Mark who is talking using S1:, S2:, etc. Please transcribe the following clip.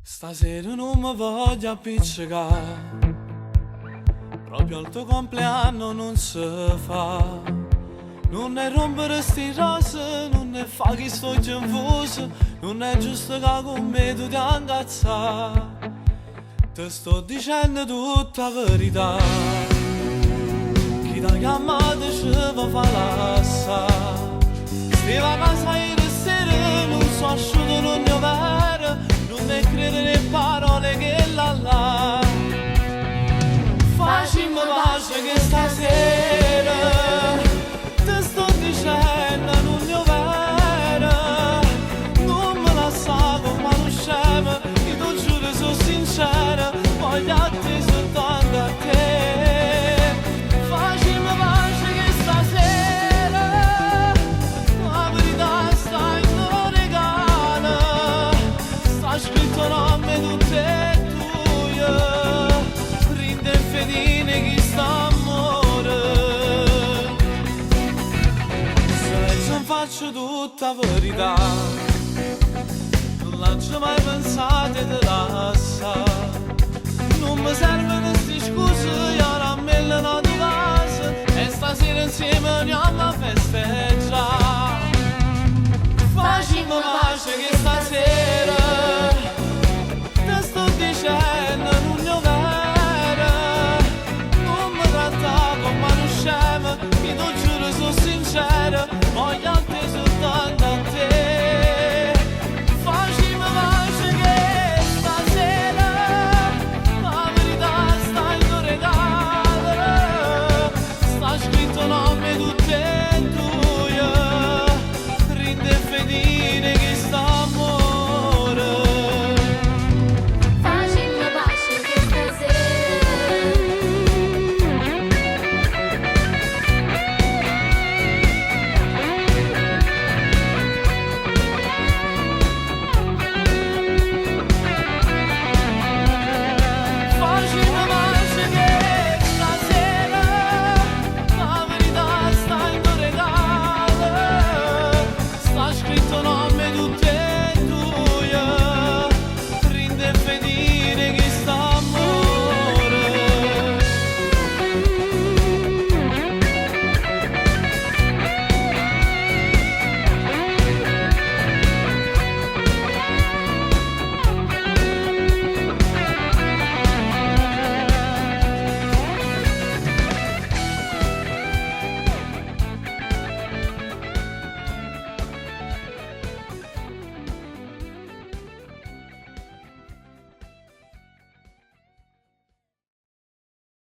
S1: Stasera non mi voglio appiccicare, proprio al tuo compleanno non si fa. Non è rompere sti rose, non è fa che sto infuso, non è giusto che con me tu ti incazzare. Ti sto dicendo tutta la verità, chi ti ha chiamato ci va fa l'assa. Stava a casa ieri sera, non so asciutto, non è vero, non è credere le parole che là. Facciamo pace che stasera ti sto dicendo non è vero, non me la sa come lo scemo, io ti giuro sono sincera, voglio a te soltanto a te. Facciamo pace che stasera la verità sta in tuo regalo, sta scritto nome tutte e due, rinde fedine chi sta amore. Se non faccio tutta verità, non l'ho mai pensato di lasciare. Non mi servono sti scuse, io ora a me le note casa, e stasera insieme andiamo a feste.